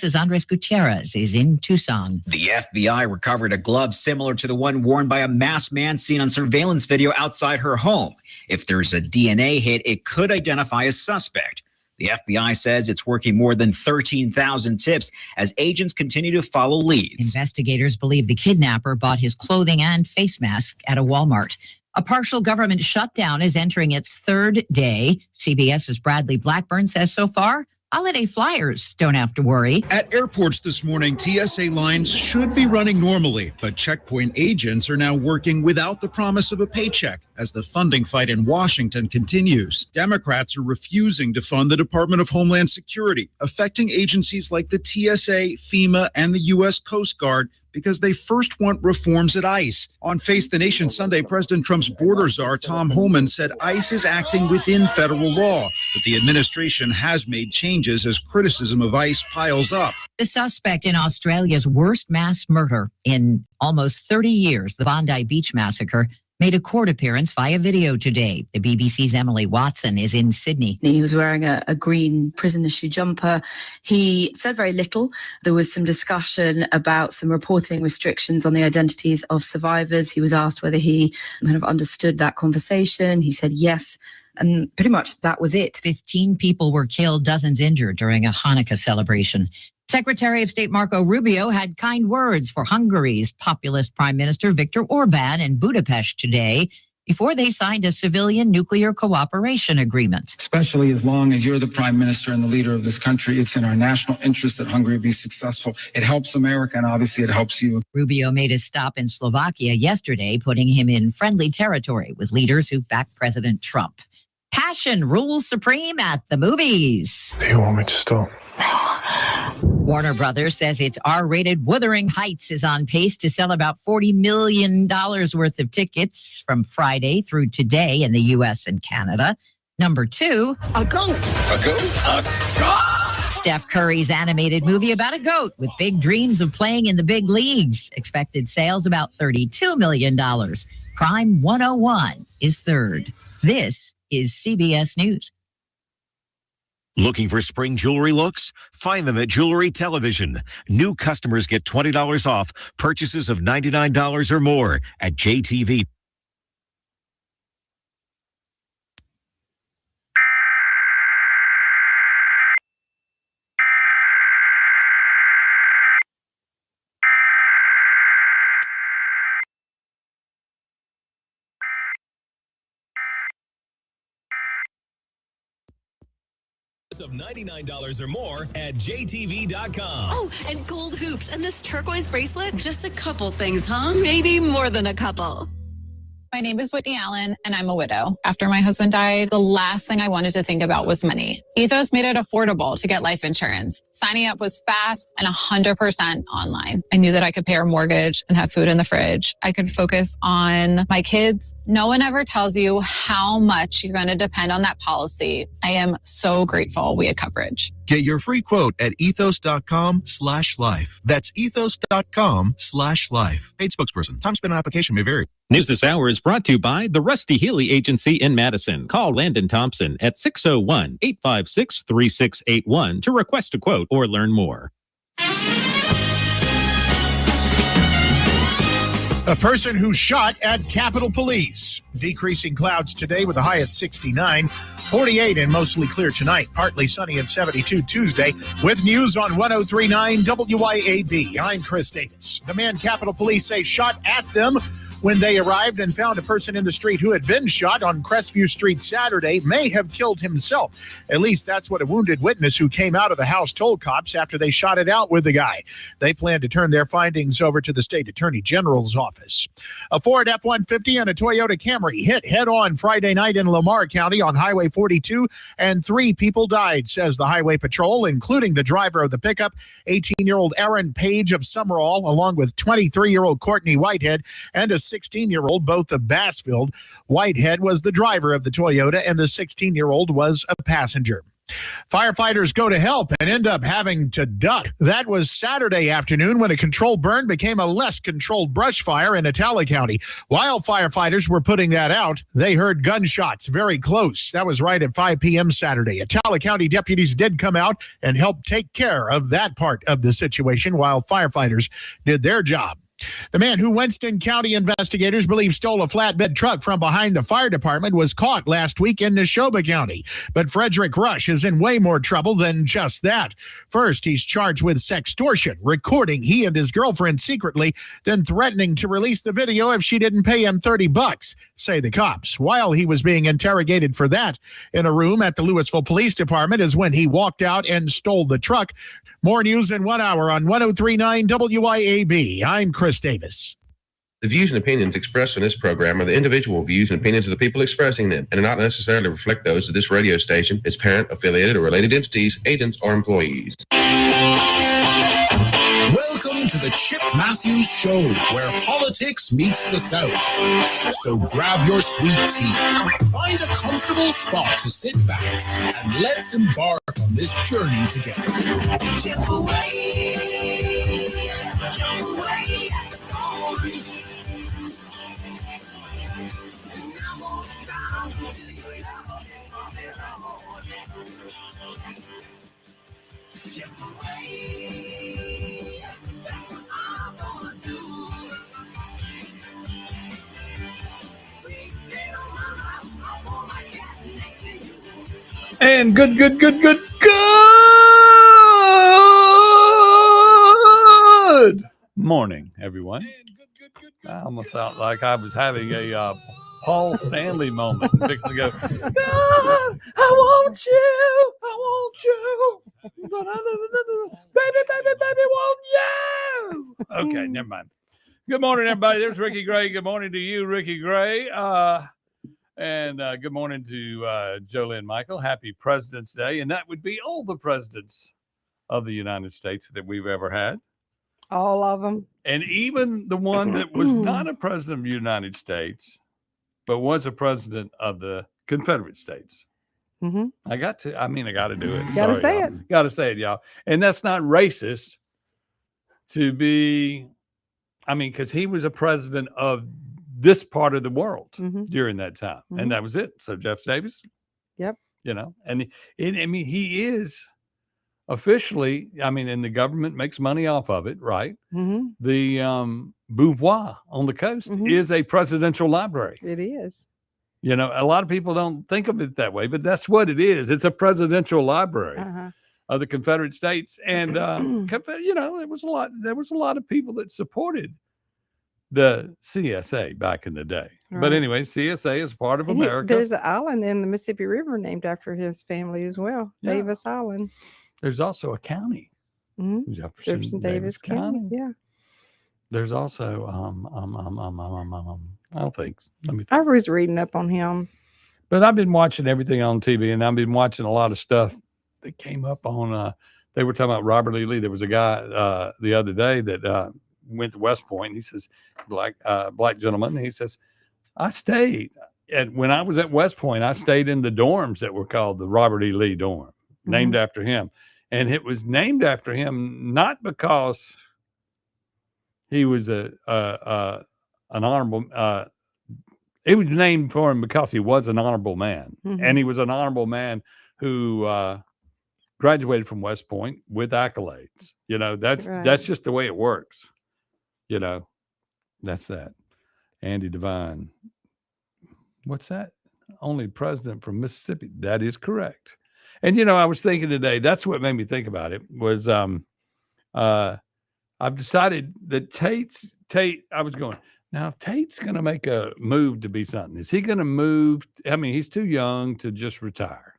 CBS's Andres Gutierrez is in Tucson. The FBI recovered a glove similar to the one worn by a masked man seen on surveillance video outside her home. If there's a DNA hit, it could identify a suspect. The FBI says it's working more than 13,000 tips as agents continue to follow leads. Investigators believe the kidnapper bought his clothing and face mask at a Walmart. A partial government shutdown is entering its third day. CBS's Bradley Blackburn says so far, holiday flyers don't have to worry. At airports this morning, TSA lines should be running normally, but checkpoint agents are now working without the promise of a paycheck as the funding fight in Washington continues. Democrats are refusing to fund the Department of Homeland Security, affecting agencies like the TSA, FEMA, and the U.S. Coast Guard because they first want reforms at ICE. On Face the Nation Sunday, President Trump's border czar, Tom Homan, said ICE is acting within federal law, but the administration has made changes as criticism of ICE piles up. The suspect in Australia's worst mass murder in almost 30 years, the Bondi Beach massacre, made a court appearance via video today. The BBC's Emily Watson is in Sydney. He was wearing a green prison issue jumper. He said very little. There was some discussion about some reporting restrictions on the identities of survivors. He was asked whether he kind of understood that conversation. He said yes. And pretty much that was it. 15 people were killed, dozens injured during a Hanukkah celebration. Secretary of State Marco Rubio had kind words for Hungary's populist Prime Minister Viktor Orban in Budapest today before they signed a civilian nuclear cooperation agreement. Especially as long as you're the Prime Minister and the leader of this country, it's in our national interest that Hungary be successful. It helps America, and obviously it helps you. Rubio made a stop in Slovakia yesterday, putting him in friendly territory with leaders who back President Trump. Passion rules supreme at the movies. You want me to stop? Warner Brothers says its R-rated Wuthering Heights is on pace to sell about $40 million worth of tickets from Friday through today in the U.S. and Canada. Number 2, a goat. A goat? A goat? Steph Curry's animated movie about a goat with big dreams of playing in the big leagues. Expected sales about $32 million. Crime 101 is third. This is CBS News. Looking for spring jewelry looks? Find them at Jewelry Television. New customers get $20 off purchases of $99 or more at JTV. Of $99 or more at JTV.com. Oh, and gold hoops and this turquoise bracelet. Just a couple things, huh? Maybe more than a couple. My name is Whitney Allen, and I'm a widow. After my husband died, the last thing I wanted to think about was money. Ethos made it affordable to get life insurance. Signing up was fast and 100% online. I knew that I could pay our mortgage and have food in the fridge. I could focus on my kids. No one ever tells you how much you're going to depend on that policy. I am so grateful we had coverage. Get your free quote at ethos.com/life. That's ethos.com/life. Paid spokesperson. Time spent on application may vary. News this hour is brought to you by the Rusty Healy Agency in Madison. Call Landon Thompson at 601-856-3681 to request a quote or learn more. A person who shot at Capitol Police. Decreasing clouds today with a high at 69, 48 and mostly clear tonight. Partly sunny at 72 Tuesday. With news on 103.9 WYAB. I'm Chris Davis. The man Capitol Police say shot at them when they arrived and found a person in the street who had been shot on Crestview Street Saturday may have killed himself. At least that's what a wounded witness who came out of the house told cops after they shot it out with the guy. They plan to turn their findings over to the state attorney general's office. A Ford F-150 and a Toyota Camry hit head-on Friday night in Lamar County on Highway 42, and 3 people died, says the Highway Patrol, including the driver of the pickup, 18-year-old Aaron Page of Summerall, along with 23-year-old Courtney Whitehead and a 16-year-old, both of Bassfield. Whitehead was the driver of the Toyota, and the 16-year-old was a passenger. Firefighters go to help and end up having to duck. That was Saturday afternoon when a controlled burn became a less controlled brush fire in Atala County. While firefighters were putting that out, they heard gunshots very close. That was right at 5 p.m. Saturday. Atala County deputies did come out and help take care of that part of the situation while firefighters did their job. The man who Winston County investigators believe stole a flatbed truck from behind the fire department was caught last week in Neshoba County. But Frederick Rush is in way more trouble than just that. First, he's charged with sextortion, recording he and his girlfriend secretly, then threatening to release the video if she didn't pay him $30, say the cops. While he was being interrogated for that in a room at the Louisville Police Department is when he walked out and stole the truck. More news in 1 hour on 103.9 WIAB. I'm Chris Davis. The views and opinions expressed in this program are the individual views and opinions of the people expressing them and do not necessarily reflect those of this radio station, its parent, affiliated, or related entities, agents, or employees. Welcome to the Chip Matthews Show, where politics meets the South. So grab your sweet tea, find a comfortable spot to sit back, and let's embark on this journey together. Chip away, jump away. And good morning, everyone. I almost felt like I was having a Paul Stanley moment. Fixing to go, God, I want you, baby, want you. Okay, never mind. Good morning, everybody. There's Ricky Gray. Good morning to you, Ricky Gray. And good morning to Jolynn Michael. Happy President's Day. And that would be all the presidents of the United States that we've ever had. All of them. And even the one that was not a president of the United States, but was a president of the Confederate States. Mm-hmm. I got to do it. Got to say y'all. it. Got to say it, y'all. And that's not racist to be, because he was a president of this part of the world during that time. Mm-hmm. And that was it. So Jeff Davis. Yep. And he is officially, and the government makes money off of it, right? Mm-hmm. The Beauvoir on the coast is a presidential library. It is. A lot of people don't think of it that way, but that's what it is. It's a presidential library of the Confederate States. And, there was a lot of people that supported the CSA back in the day. Right. But anyway, CSA is part of America. There's an island in the Mississippi River named after his family as well. Yeah. Davis Island. There's also a county. Mm-hmm. Jefferson Davis County. Yeah. There's also I don't think. Let me think. I was reading up on him. But I've been watching everything on TV, and I've been watching a lot of stuff that came up on they were talking about Robert E. Lee. There was a guy the other day that went to West Point. He says, black gentleman. And he says, I stayed when I was at West Point, I stayed in the dorms that were called the Robert E. Lee dorm, named after him. And it was named after him not because he was an honorable. It was named for him because he was an honorable man, and he was an honorable man who graduated from West Point with accolades. That's just the way it works. That's that. Andy Devine. What's that? Only president from Mississippi. That is correct. And, I was thinking today, that's what made me think about it was I've decided that Tate, I was going, now Tate's going to make a move to be something. Is he going to move? He's too young to just retire.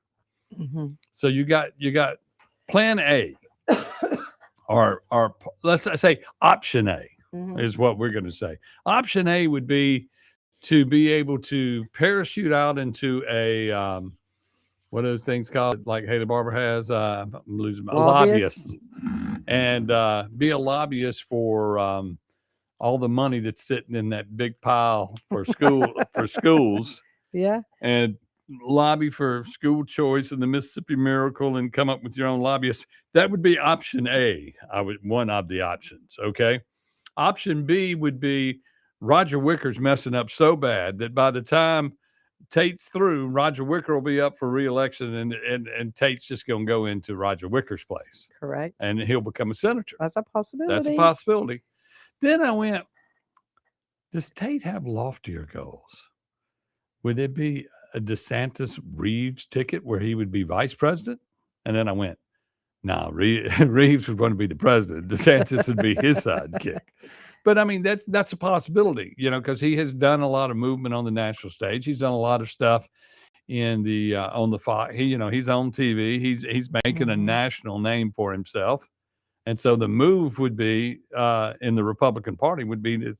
Mm-hmm. So you got plan A or let's say option A is what we're going to say. Option A would be to be able to parachute out into a, what are those things called? Like Haley Barber has, I'm losing my lobbyist, and be a lobbyist for all the money that's sitting in that big pile for schools. Yeah. And lobby for school choice and the Mississippi Miracle and come up with your own lobbyist. That would be option A. One of the options. Okay. Option B would be Roger Wicker's messing up so bad that by the time Tate's through, Roger Wicker will be up for re-election, and Tate's just going to go into Roger Wicker's place. Correct. And he'll become a senator. That's a possibility. That's a possibility. Then I went, does Tate have loftier goals? Would it be a DeSantis Reeves ticket where he would be vice president? And then I went, no, Reeves was going to be the president. DeSantis would be his sidekick. But I mean, that's a possibility, because he has done a lot of movement on the national stage. He's done a lot of stuff in the on the Fox. He's on TV. He's making a national name for himself, and so the move would be in the Republican Party would be to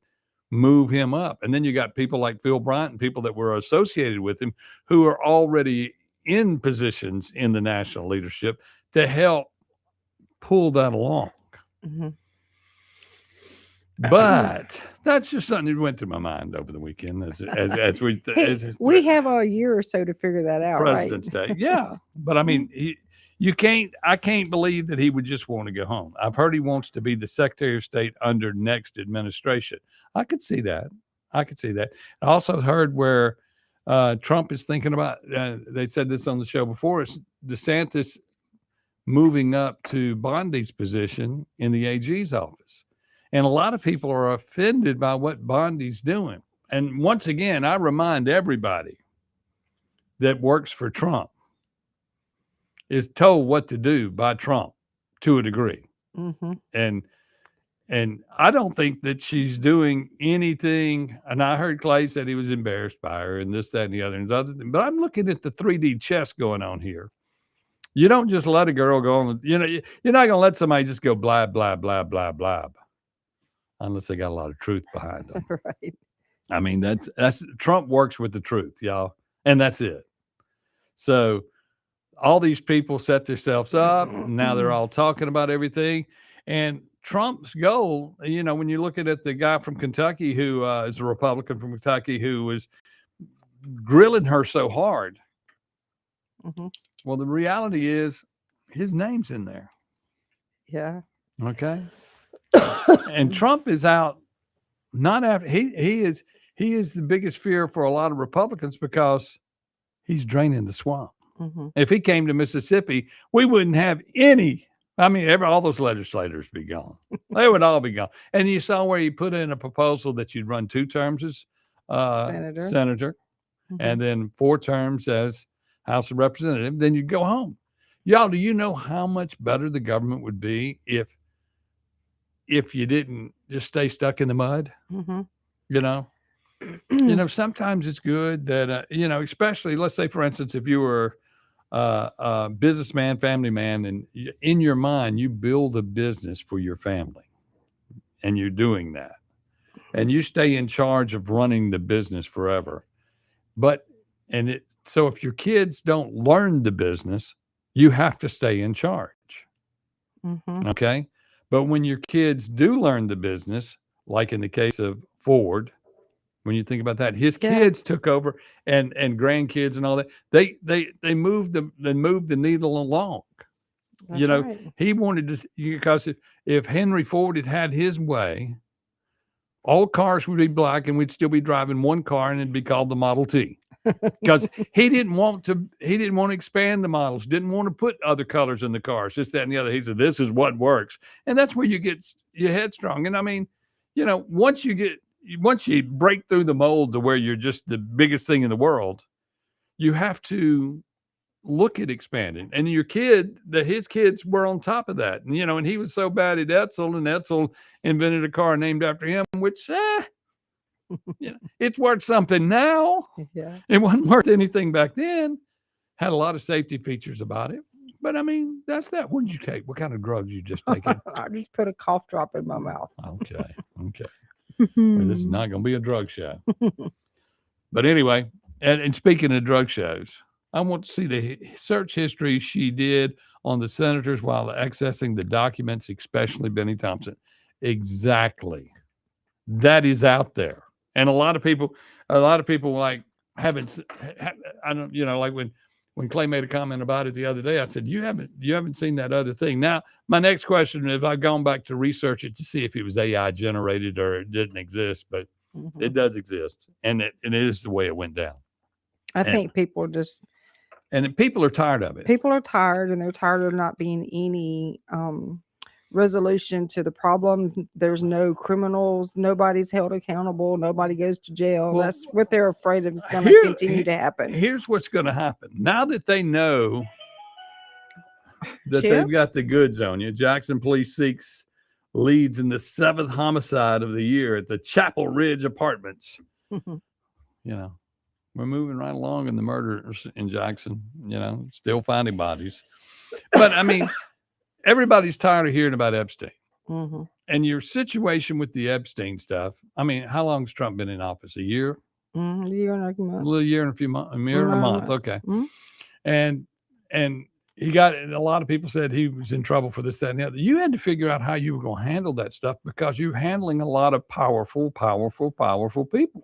move him up. And then you got people like Phil Bryant and people that were associated with him who are already in positions in the national leadership to help pull that along. Mm-hmm. But that's just something that went through my mind over the weekend as we have a year or so to figure that out. President's right? Day. Yeah. But I mean, I can't believe that he would just want to go home. I've heard he wants to be the Secretary of State under next administration. I could see that. I also heard where Trump is thinking about, they said this on the show before, is DeSantis moving up to Bondi's position in the AG's office. And a lot of people are offended by what Bondi's doing. And once again, I remind everybody that works for Trump is told what to do by Trump to a degree. Mm-hmm. And I don't think that she's doing anything. And I heard Clay said he was embarrassed by her and this, that, and the other. And other thing. But I'm looking at the 3D chess going on here. You don't just let a girl go on. You're not going to let somebody just go blah, blah, blah, blah, blah. Unless they got a lot of truth behind them. Right. I mean, that's Trump works with the truth, y'all. And that's it. So all these people set themselves up. Now they're all talking about everything. And Trump's goal, when you look at the guy from Kentucky who is a Republican from Kentucky who was grilling her so hard. Mm-hmm. Well, the reality is his name's in there. Yeah. Okay. And Trump is out not after he is the biggest fear for a lot of Republicans because he's draining the swamp. Mm-hmm. If he came to Mississippi, we wouldn't have any. I mean, all those legislators be gone. They would all be gone. And you saw where he put in a proposal that you'd run 2 terms as senator, mm-hmm. and then 4 terms as House of Representative. Then you'd go home. Y'all, do you know how much better the government would be if you didn't just stay stuck in the mud? Mm-hmm. Sometimes it's good that, especially, let's say, for instance, if you were a businessman, family man, and in your mind, you build a business for your family and you're doing that and you stay in charge of running the business forever. So if your kids don't learn the business, you have to stay in charge. Mm-hmm. Okay. But when your kids do learn the business, like in the case of Ford, when you think about that, his kids took over and grandkids and all that. They moved the needle along. That's right. He wanted to, because if Henry Ford had his way, all cars would be black and we'd still be driving one car and it'd be called the Model T. Because he didn't want to expand the models, didn't want to put other colors in the cars, this, that, and the other. He said, this is what works. And that's where you get your headstrong. And I mean, once you break through the mold to where you're just the biggest thing in the world, you have to look at expanding. And his kids were on top of that. And, and he was so bad at Edsel, and Edsel invented a car named after him, which, it's worth something now. Yeah. It wasn't worth anything back then. Had a lot of safety features about it. But I mean, that's that. What did you take? What kind of drugs you just taking? I just put a cough drop in my mouth. Okay. Well, this is not going to be a drug show. But anyway, and speaking of drug shows, I want to see the search history she did on the senators while accessing the documents, especially Benny Thompson. Exactly. That is out there. And a lot of people like haven't, I don't, like when Clay made a comment about it the other day, I said, you haven't seen that other thing. Now, my next question is, I've gone back to research it to see if it was AI generated or it didn't exist, but it does exist. And it is the way it went down. I think people just. And people are tired of it. People are tired, and they're tired of not being any resolution to the problem. There's no criminals. Nobody's held accountable. Nobody goes to jail. Well, that's what they're afraid of is going to continue to happen. Here's what's going to happen. Now that they know that Chip? they've got the goods on you, Jackson Police seeks leads in the 7th homicide of the year at the Chapel Ridge Apartments. We're moving right along in the murders in Jackson, still finding bodies. But, I mean, everybody's tired of hearing about Epstein. And your situation with the Epstein stuff, I mean, how long's Trump been in office? A year? A year and a few months. A little year and a few months. A year and a month. Okay. And he got, a lot of people said he was in trouble for this, that, and the other. You had to figure out how you were going to handle that stuff because you're handling a lot of powerful people.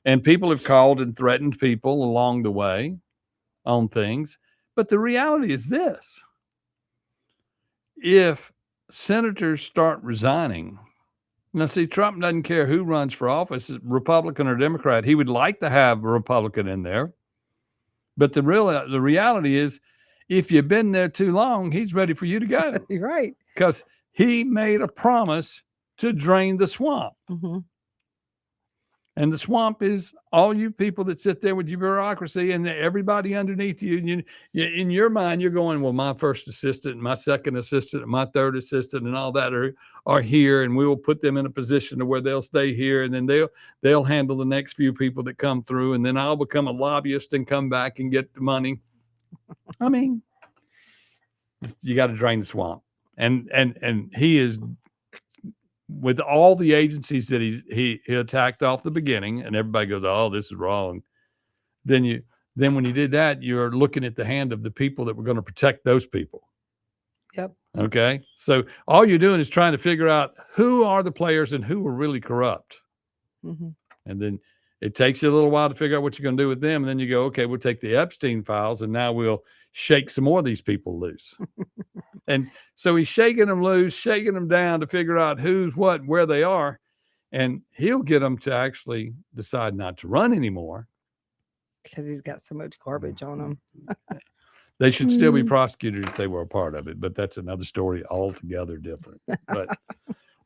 And people have called and threatened people along the way on things. But the reality is this. If senators start resigning, now see, Trump doesn't care who runs for office, Republican or Democrat. He would like to have a Republican in there. But the reality is, if you've been there too long, he's ready for you to go. You're right. Because he made a promise to drain the swamp. And the swamp is all you people that sit there with your bureaucracy and everybody underneath you. And in your mind, you're going, well, my first assistant, my second assistant, my third assistant, and all that are here, and we will put them in a position to where they'll stay here, and then they'll handle the next few people that come through, and then I'll become a lobbyist and come back and get the money. I mean, you got to drain the swamp, and he is. With all the agencies that he attacked off the beginning, and everybody goes, oh, this is wrong. Then when he did that, you're looking at the hand of the people that were going to protect those people. Yep. Okay. So all you're doing is trying to figure out who are the players and who are really corrupt. And then it takes you a little while to figure out what you're going to do with them. And then you go, okay, we'll take the Epstein files and now we'll shake some more of these people loose. And so he's shaking them loose, shaking them down to figure out who's what, where they are. And he'll get them to actually decide not to run anymore. Because he's got so much garbage on him. They should still be prosecuted if they were a part of it. But that's another story altogether different. But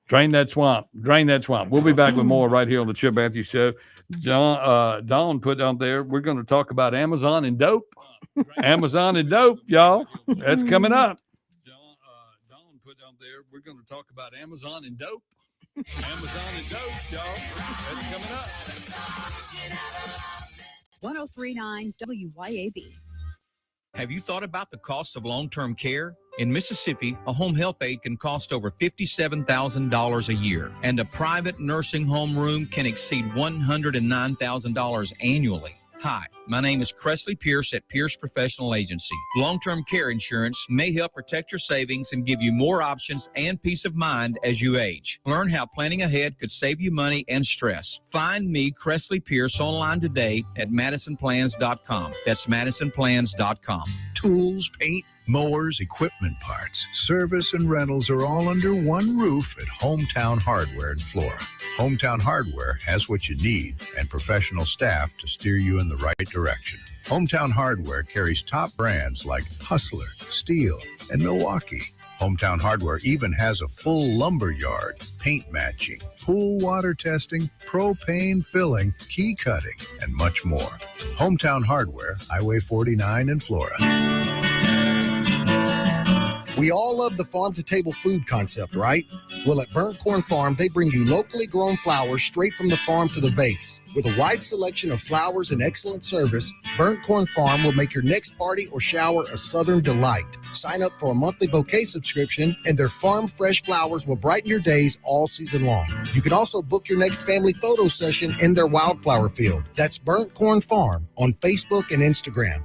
drain that swamp. Drain that swamp. We'll be back with more right here on the Chip Matthews Show. Dawn put out there, we're going to talk about Amazon and dope. Amazon and dope, y'all. That's coming up. Dawn put out there, we're going to talk about Amazon and dope. Amazon and dope, y'all. That's coming up. 1039 WYAB. Have you thought about the cost of long-term care? In Mississippi, a home health aide can cost over $57,000 a year, and a private nursing home room can exceed $109,000 annually. Hi, my name is Cressley Pierce at Pierce Professional Agency. Long-term care insurance may help protect your savings and give you more options and peace of mind as you age. Learn how planning ahead could save you money and stress. Find me, Cressley Pierce, online today at MadisonPlans.com. That's MadisonPlans.com. Tools, paint, mowers, equipment parts, service, and rentals are all under one roof at Hometown Hardware in Flora. Hometown Hardware has what you need and professional staff to steer you in the right direction. Hometown Hardware carries top brands like Hustler, Steel, and Milwaukee. Hometown Hardware even has a full lumber yard, paint matching, pool water testing, propane filling, key cutting, and much more. Hometown Hardware, Highway 49 in Flora. We all love the farm-to-table food concept, right? Well, at Burnt Corn Farm, they bring you locally grown flowers straight from the farm to the vase. With a wide selection of flowers and excellent service, Burnt Corn Farm will make your next party or shower a southern delight. Sign up for a monthly bouquet subscription, and their farm-fresh flowers will brighten your days all season long. You can also book your next family photo session in their wildflower field. That's Burnt Corn Farm on Facebook and Instagram.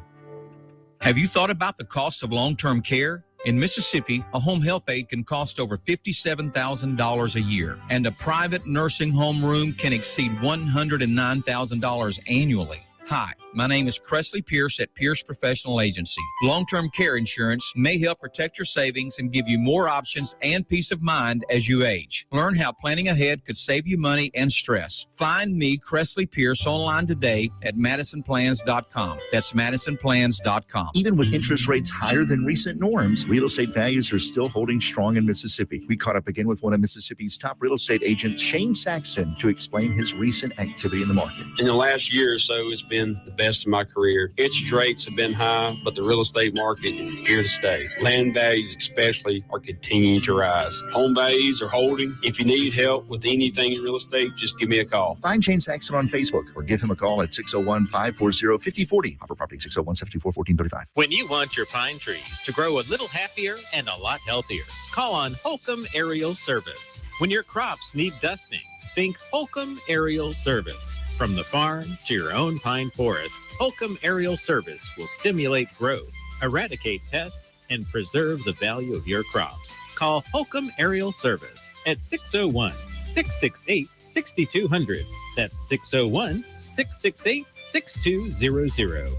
Have you thought about the cost of long-term care? In Mississippi, a home health aide can cost over $57,000 a year, and a private nursing home room can exceed $109,000 annually. Hi, my name is Presley Pierce at Pierce Professional Agency. Long-term care insurance may help protect your savings and give you more options and peace of mind as you age. Learn how planning ahead could save you money and stress. Find me, Presley Pierce, online today at MadisonPlans.com. That's MadisonPlans.com. Even with interest rates higher than recent norms, real estate values are still holding strong in Mississippi. We caught up again with one of Mississippi's top real estate agents, Shane Saxon, to explain his recent activity in the market. In the last year or so, it's been the best of my career. Interest rates have been high, but the real estate market is here to stay. Land values especially are continuing to rise. Home values are holding. If you need help with anything in real estate, just give me a call. Find Shane Saxon on Facebook or give him a call at 601-540-5040. Offer property 601-724-1435. When you want your pine trees to grow a little happier and a lot healthier, call on Holcomb Aerial Service. When your crops need dusting, think Holcomb Aerial Service. From the farm to your own pine forest, Holcomb Aerial Service will stimulate growth, eradicate pests, and preserve the value of your crops. Call Holcomb Aerial Service at 601-668-6200. That's 601-668-6200.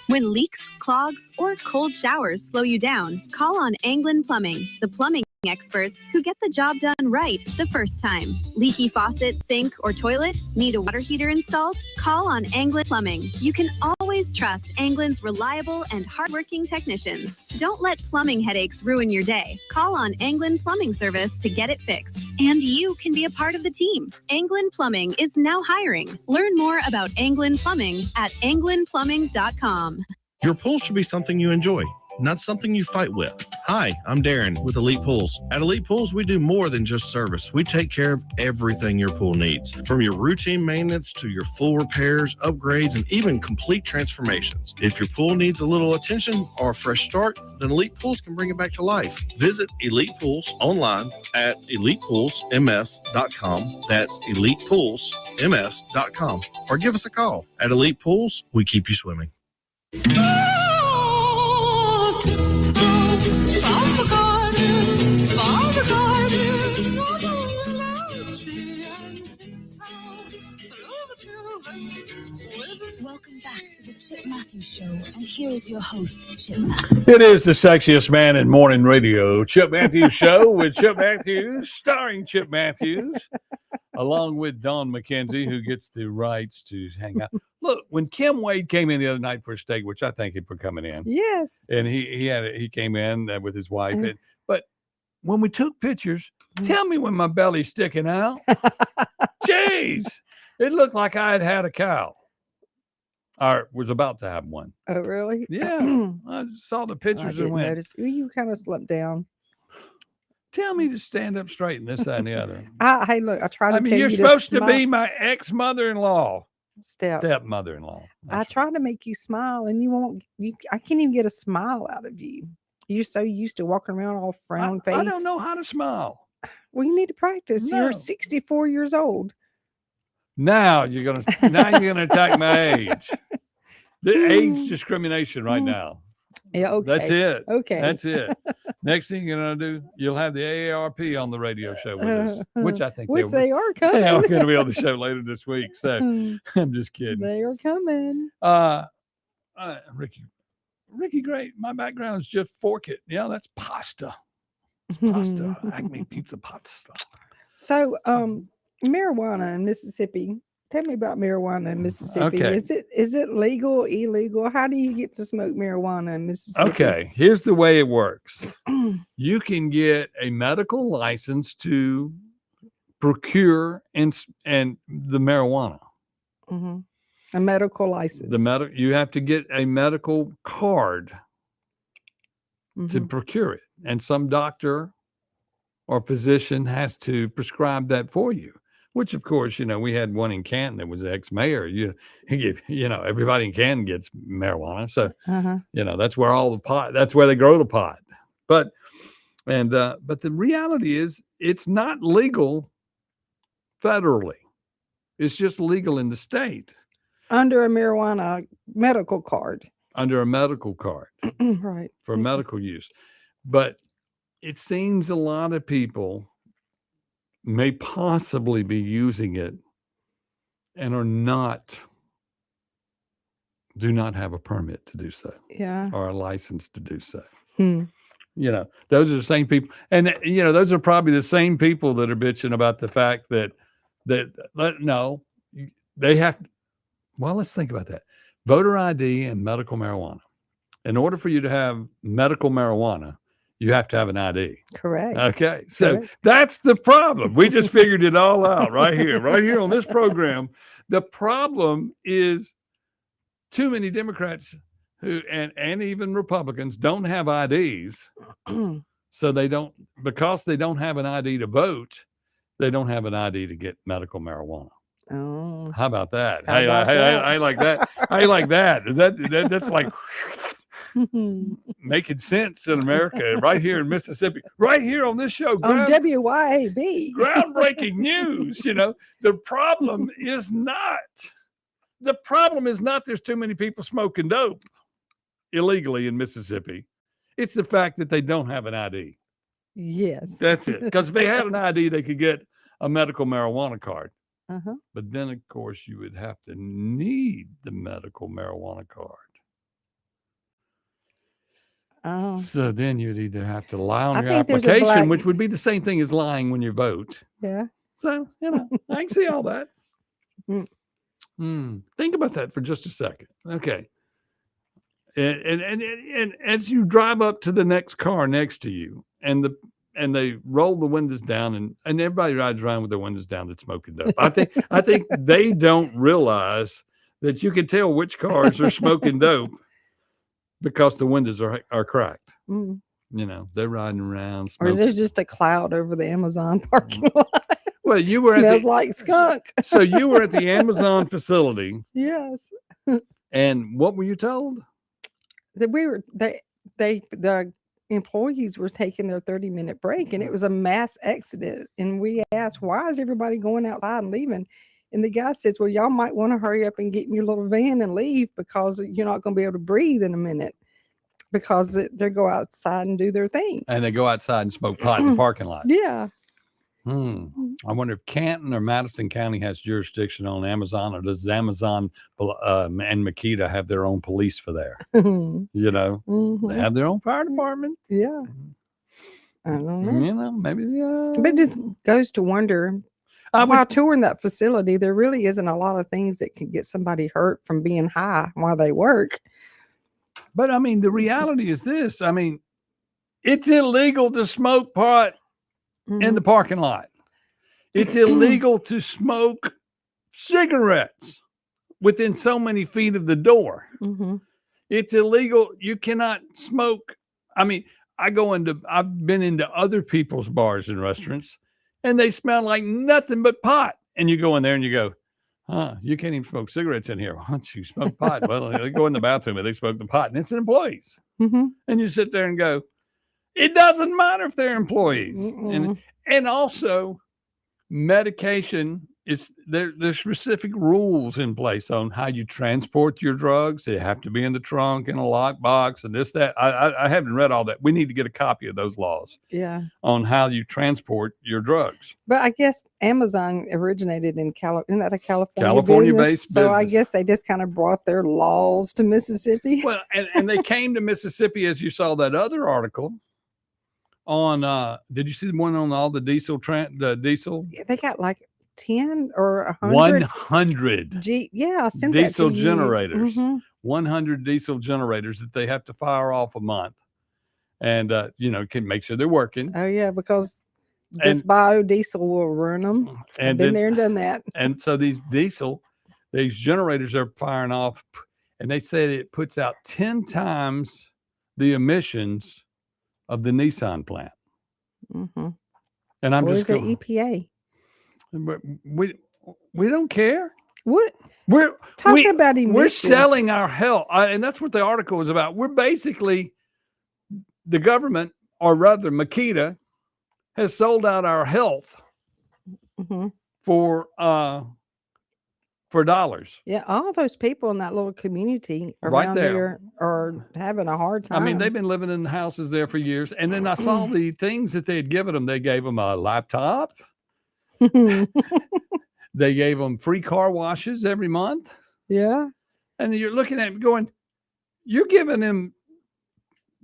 When leaks, clogs, or cold showers slow you down, call on Anglin Plumbing, the plumbing experts who get the job done right the first time. Leaky faucet, sink, or toilet? Need a water heater installed? Call on Anglin Plumbing. You can always trust Anglin's reliable and hardworking technicians. Don't let plumbing headaches ruin your day. Call on Anglin Plumbing Service to get it fixed. And you can be a part of the team. Anglin Plumbing is now hiring. Learn more about Anglin Plumbing at anglinplumbing.com. Your pool should be something you enjoy, not something you fight with. Hi, I'm Darren with Elite Pools. At Elite Pools, we do more than just service. We take care of everything your pool needs, from your routine maintenance to your full repairs, upgrades, and even complete transformations. If your pool needs a little attention or a fresh start, then Elite Pools can bring it back to life. Visit Elite Pools online at elitepoolsms.com. That's elitepoolsms.com. Or give us a call. At Elite Pools, we keep you swimming. Welcome back to the Chip Matthews Show, and here is your host, Chip Matthews. It is the sexiest man in morning radio, Chip Matthews Show with Chip Matthews, starring Chip Matthews, along with Dawn McKenzie, who gets the rights to hang out. Look, when Kim Wade came in the other night for a steak, which I thank him for coming in. Yes. And he came in with his wife. But when we took pictures, tell me when my belly's sticking out. Jeez. It looked like I had had a cow. Or was about to have one. Oh, really? Yeah. I saw the pictures and went. Notice. You kind of slumped down. Tell me to stand up straight and this, that, and the other. Hey, look, I try to tell you're you supposed to be my ex-mother-in-law. Stepmother-in-law. I Right. try to make you smile, and you won't. I can't even get a smile out of you. You're so used to walking around all frown face. I don't know how to smile. Well, you need to practice. No. You're 64 years old. Now you're gonna attack my age. The age discrimination right now. Yeah, okay. That's it. Okay. That's it. Next thing you're gonna do, you'll have the AARP on the radio show with us, which I think they are coming. They are going to be on the show later this week. So I'm just kidding. They are coming. Ricky, great. My background is just fork it. Yeah, that's pasta. Pasta. Acme pizza pasta. So, marijuana in Mississippi. Tell me about marijuana in Mississippi. Okay. Is it legal, illegal? How do you get to smoke marijuana in Mississippi? Okay, here's the way it works. You can get a medical license to procure and the marijuana. Mm-hmm. A medical license. You have to get a medical card to procure it, and some doctor or physician has to prescribe that for you. Which, of course, we had one in Canton that was the ex-mayor. Everybody in Canton gets marijuana, so that's where all the pot. That's where they grow the pot. But the reality is, it's not legal federally. It's just legal in the state under a marijuana medical card. Under a medical card, right, for medical use. But it seems a lot of people may possibly be using it and are not do not have a permit to do so Yeah. or a license to do so. Hmm. You know, those are the same people. And, you know, those are probably the same people that are bitching about the fact that no, they have. Well, let's think about that. Voter ID and medical marijuana. In order for you to have medical marijuana, you have to have an ID. Correct. Okay. So Correct. that's the problem. We just figured it all out right here on this program. The problem is too many Democrats who and even Republicans don't have IDs. So because they don't have an ID to vote, they don't have an ID to get medical marijuana. Oh. How about that? How about that? I like that. I like that. That's like making sense in America, right here in Mississippi, right here on this show. On WYAB. Groundbreaking news. You know, the problem is not there's too many people smoking dope illegally in Mississippi. It's the fact that they don't have an ID. Yes. That's it. Because if they had an ID, they could get a medical marijuana card. Uh-huh. But then, of course, you would have to need the medical marijuana card. Oh. So then you'd either have to lie on I your think there's a application, black- which would be the same thing as lying when you vote. Yeah. So, you know, I can see all that. Mm. Think about that for just a second. Okay. And as you drive up to the next car next to you and they roll the windows down and everybody rides around with their windows down that's smoking dope. I think they don't realize that you can tell which cars are smoking dope because the windows are cracked. Mm. You know, they're riding around. Or is there just a cloud over the Amazon parking lot? Well, you were Smells like skunk. So you were at the Amazon facility, Yes. and what were you told? That the employees were taking their 30-minute break, and it was a mass exodus. And we asked, why is everybody going outside and leaving? And the guy says, well, y'all might want to hurry up and get in your little van and leave because you're not going to be able to breathe in a minute because they go outside and do their thing. And they go outside and smoke pot in the parking lot. Yeah. I wonder if Canton or Madison County has jurisdiction on Amazon, or does Amazon and Makita have their own police for there? You know, they have their own fire department. Yeah. I don't know. You know, maybe. But it just goes to wonder, while touring that facility, there really isn't a lot of things that can get somebody hurt from being high while they work. But I mean, the reality is this. I mean, it's illegal to smoke pot in the parking lot. It's illegal to smoke cigarettes within so many feet of the door. It's illegal. You cannot smoke. I mean, I've been into other people's bars and restaurants, and they smell like nothing but pot. And you go in there and you go, you can't even smoke cigarettes in here. Why don't you smoke pot? Well, they go in the bathroom and they smoke the pot, and it's employees. And you sit there and go, it doesn't matter if they're employees. And also, medication is there's specific rules in place on how you transport your drugs. They have to be in the trunk, in a lockbox, and this, that. I haven't read all that. We need to get a copy of those laws. Yeah. On how you transport your drugs. But I guess Amazon originated in isn't that a California-based business? So I business. guess they just kind of brought their laws to Mississippi. Well, and they came to Mississippi, as you saw that other article on. Did you see the one on all the diesel? Yeah, they got like 10 or 100 I sent that diesel to you. generators. 100 diesel generators that they have to fire off a month, and can make sure they're working. Oh yeah, because this biodiesel will ruin them. I've been there and done that. And so these generators are firing off, and they say it puts out 10 times the emissions of the Nissan plant. And I'm Where's just the EPA? But we don't care. What we're talking about emissions. We're selling our health, and that's what the article was about. We're basically, the government, or rather Makita, has sold out our health for dollars. Yeah, all those people in that little community Right around there. there are having a hard time. I mean, they've been living in houses there for years, and then I saw the things that they had given them. They gave them a laptop. They gave them free car washes every month. Yeah. And you're looking at him going, you're giving him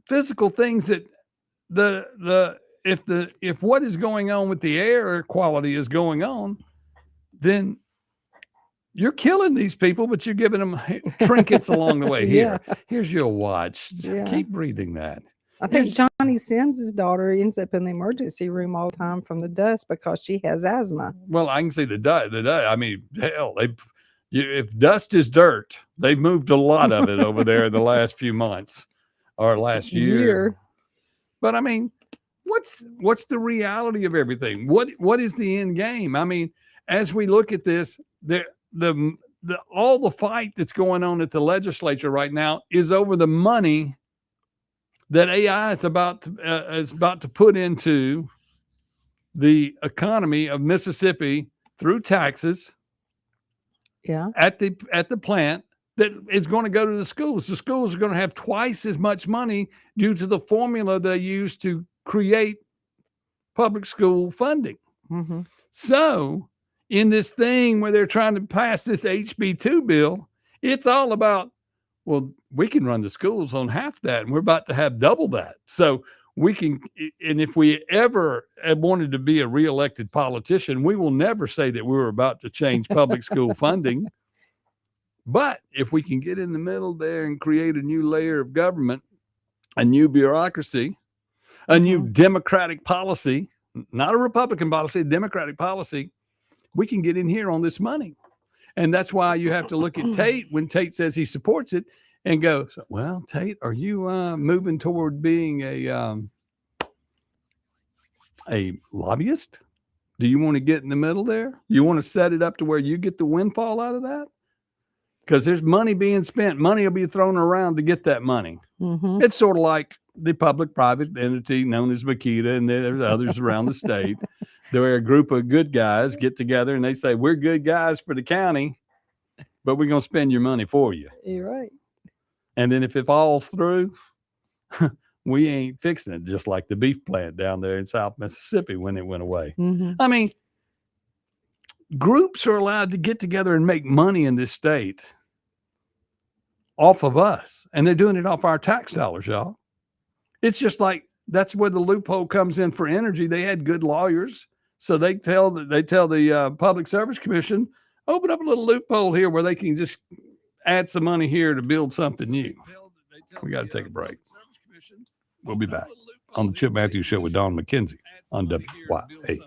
physical things that if what is going on with the air quality is going on, then you're killing these people, but you're giving them trinkets along the way. Here's your watch. Keep breathing that. I think Johnny Sims's daughter ends up in the emergency room all the time from the dust because she has asthma. Well, I can see the dust. I mean, hell, if dust is dirt, they've moved a lot of it over there in the last few months or last year. But I mean, what's the reality of everything? What is the end game? I mean, as we look at this, all the fight that's going on at the legislature right now is over the money that AI is about to put into the economy of Mississippi through taxes. Yeah. At the plant that is going to go to the schools. The schools are going to have twice as much money due to the formula they use to create public school funding. Mm-hmm. So in this thing where they're trying to pass this HB2 bill, it's all about, well, we can run the schools on half that, and we're about to have double that. So we can, and if we ever wanted to be a reelected politician, we will never say that we were about to change public school funding. But if we can get in the middle there and create a new layer of government, a new bureaucracy, a new democratic policy, not a Republican policy, a democratic policy, we can get in here on this money. And that's why you have to look at Tate when Tate says he supports it and go, well, Tate, are you moving toward being a lobbyist? Do you want to get in the middle there? You want to set it up to where you get the windfall out of that? Because there's money being spent. Money will be thrown around to get that money. Mm-hmm. It's sort of like the public-private entity known as Makita, and there's others around the state. There are a group of good guys get together, and they say, we're good guys for the county, but we're going to spend your money for you. You're right. And then if it falls through, we ain't fixing it, just like the beef plant down there in South Mississippi when it went away. Mm-hmm. I mean, groups are allowed to get together and make money in this state off of us, and they're doing it off our tax dollars, y'all. It's just like that's where the loophole comes in for energy. They had good lawyers, so they tell the Public Service Commission, open up a little loophole here where they can just add some money here to build something new. We got to take a break. We'll be back on the Chip Matthews Show with Don McKenzie on WYAB.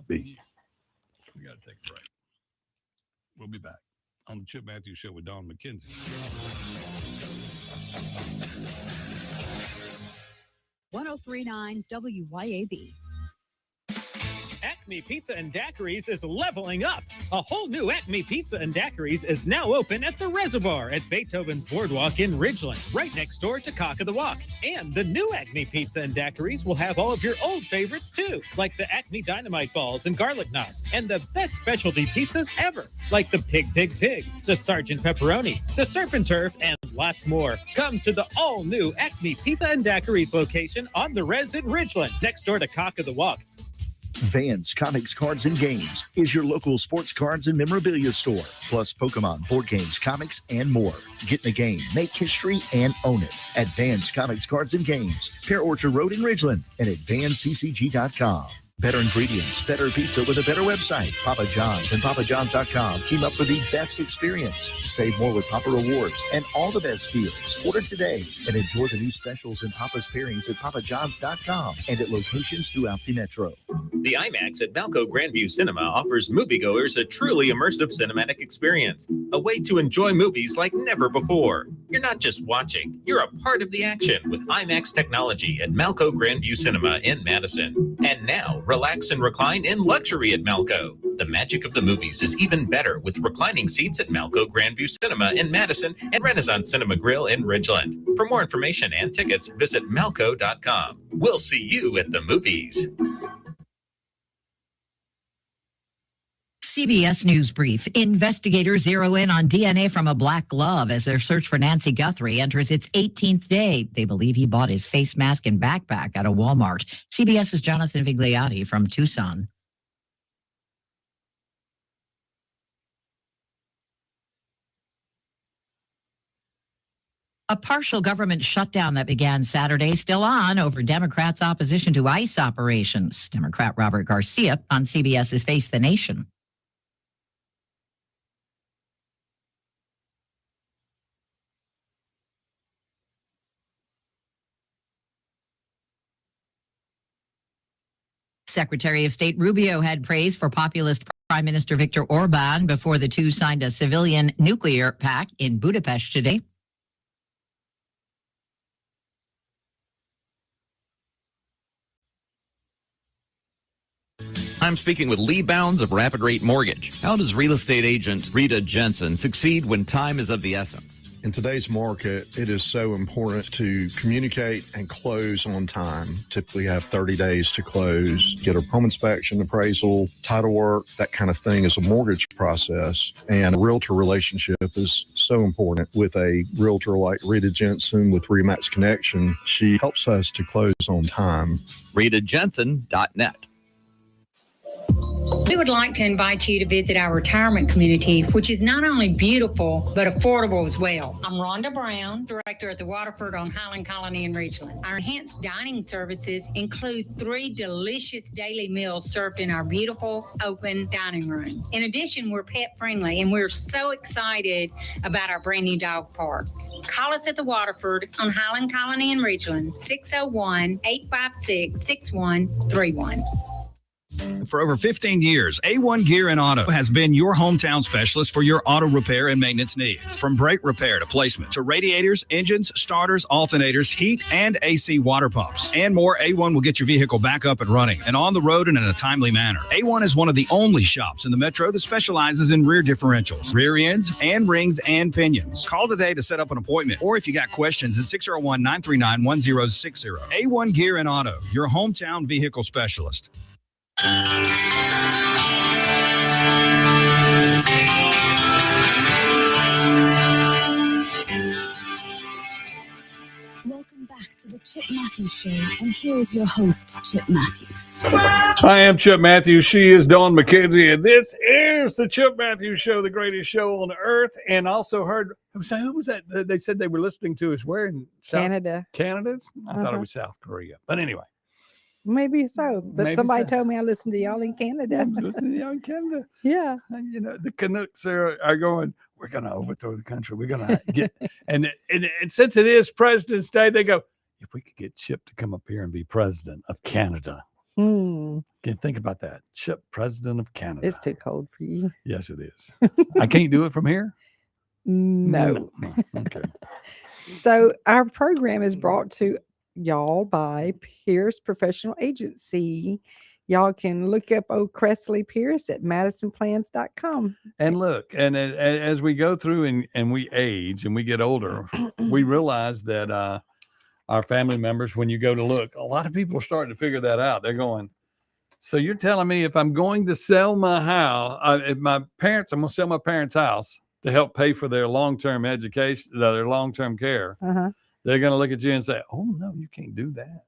We got to take a break. We'll be back on the Chip Matthews Show with Don McKenzie. 1039 WYAB. Acme Pizza and Daiquiris is leveling up. A whole new Acme Pizza and Daiquiris is now open at the Reservoir at Beethoven's Boardwalk in Ridgeland, right next door to Cock of the Walk. And the new Acme Pizza and Daiquiris will have all of your old favorites too, like the Acme Dynamite Balls and Garlic Knots, and the best specialty pizzas ever, like the Pig, the Sergeant Pepperoni, the Surf and Turf, and lots more. Come to the all-new Acme Pizza and Daiquiris location on the Res in Ridgeland, next door to Cock of the Walk. Vans Comics Cards and Games is your local sports cards and memorabilia store, plus Pokemon, board games, comics, and more. Get in the game, make history, and own it at Vans Comics Cards and Games, Pear Orchard Road in Ridgeland, and at vansccg.com. Better ingredients, better pizza with a better website. Papa John's and papajohns.com team up for the best experience. Save more with Papa Rewards and all the best deals. Order today and enjoy the new specials and Papa's pairings at papajohns.com and at locations throughout the metro. The IMAX at Malco Grandview Cinema offers moviegoers a truly immersive cinematic experience, a way to enjoy movies like never before. You're not just watching, you're a part of the action with IMAX technology at Malco Grandview Cinema in Madison. And now, relax and recline in luxury at Malco. The magic of the movies is even better with reclining seats at Malco Grandview Cinema in Madison and Renaissance Cinema Grill in Ridgeland. For more information and tickets, visit malco.com. We'll see you at the movies. CBS News Brief. Investigators zero in on DNA from a black glove as their search for Nancy Guthrie enters its 18th day. They believe he bought his face mask and backpack at a Walmart. CBS's Jonathan Vigliotti from Tucson. A partial government shutdown that began Saturday still on over Democrats' opposition to ICE operations. Democrat Robert Garcia on CBS's Face the Nation. Secretary of State Rubio had praise for populist Prime Minister Viktor Orban before the two signed a civilian nuclear pact in Budapest today. I'm speaking with Lee Bounds of Rapid Rate Mortgage. How does real estate agent Rita Jensen succeed when time is of the essence? In today's market, it is so important to communicate and close on time. Typically have 30 days to close, get a home inspection, appraisal, title work, that kind of thing is a mortgage process. And a realtor relationship is so important. With a realtor like Rita Jensen with Remax Connection, she helps us to close on time. RitaJensen.net. We would like to invite you to visit our retirement community, which is not only beautiful, but affordable as well. I'm Rhonda Brown, director at the Waterford on Highland Colony in Ridgeland. Our enhanced dining services include 3 delicious daily meals served in our beautiful open dining room. In addition, we're pet friendly, and we're so excited about our brand new dog park. Call us at the Waterford on Highland Colony in Ridgeland, 601-856-6131. For over 15 years, A1 Gear and Auto has been your hometown specialist for your auto repair and maintenance needs. From brake repair to placement to radiators, engines, starters, alternators, heat, and AC water pumps, and more, A1 will get your vehicle back up and running and on the road and in a timely manner. A1 is one of the only shops in the metro that specializes in rear differentials, rear ends, and rings and pinions. Call today to set up an appointment, or if you got questions, at 601-939-1060. A1 Gear and Auto, your hometown vehicle specialist. Welcome back to the Chip Matthews Show, and here is your host, Chip Matthews. I am Chip Matthews. She is Dawn McKenzie, and this is the Chip Matthews Show, the greatest show on earth. And also heard, who was that? They said they were listening to us where in Canada. Canada's? I thought it was South Korea. But anyway. Maybe so, but Maybe somebody so. told me I listened to y'all in Canada. Listening to y'all in Canada. Yeah. And, you know, the Canucks are going, we're going to overthrow the country. We're going to get, and since it is President's Day, they go, if we could get Chip to come up here and be president of Canada. Can you think about that? Chip, president of Canada. It's too cold for you. Yes, it is. I can't do it from here? No. Okay. So our program is brought to y'all by Pierce Professional Agency. Y'all can look up old Cressley Pierce at madisonplans.com. And look, and as we go through and we age and we get older, we realize that our family members, when you go to look, a lot of people are starting to figure that out. They're going, so you're telling me if I'm going to sell my house, I'm going to sell my parents' house to help pay for their long-term education, their long-term care. They're going to look at you and say, oh, no, you can't do that.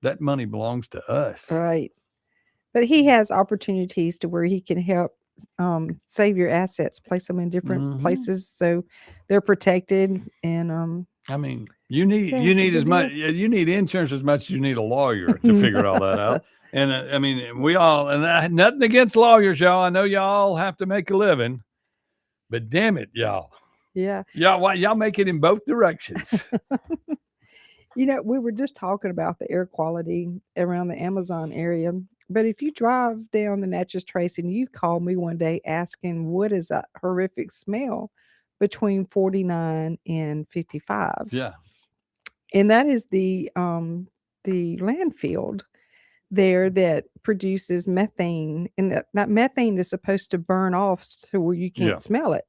That money belongs to us. Right. But he has opportunities to where he can help save your assets, place them in different places so they're protected. And I mean, you need insurance as much as you need a lawyer to figure all that out. And I mean, nothing against lawyers, y'all. I know y'all have to make a living, but damn it, y'all. Yeah. Y'all make it in both directions. You know, we were just talking about the air quality around the Amazon area. But if you drive down the Natchez Trace and you called me one day asking what is that horrific smell between 49 and 55. Yeah. And that is the landfill there that produces methane. And that methane is supposed to burn off to where you can't smell it.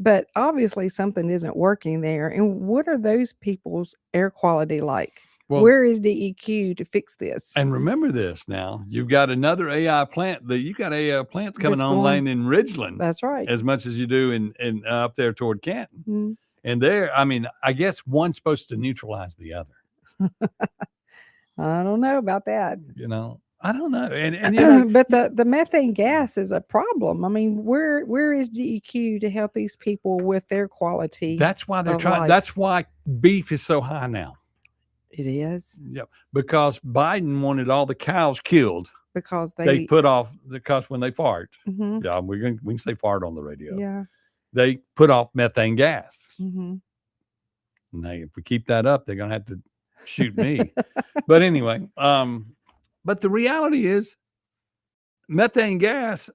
But obviously something isn't working there. And what are those people's air quality like? Well, where is DEQ to fix this? And remember this now, you've got another AI plant you got AI plants coming online in Ridgeland. That's right. As much as you do in up there toward Canton. And there, I mean, I guess one's supposed to neutralize the other. I don't know about that. You know, I don't know. And you know, but the methane gas is a problem. I mean, where is DEQ to help these people with their quality? that's why they're of trying. life? That's why beef is so high now. It is Yep. Because Biden wanted all the cows killed. because They put off because when they fart, Mhm. yeah, we can say fart on the radio. Yeah. They put off methane gas. Mm-hmm. And if we keep that up, they're gonna have to shoot me. But anyway, but the reality is methane gas,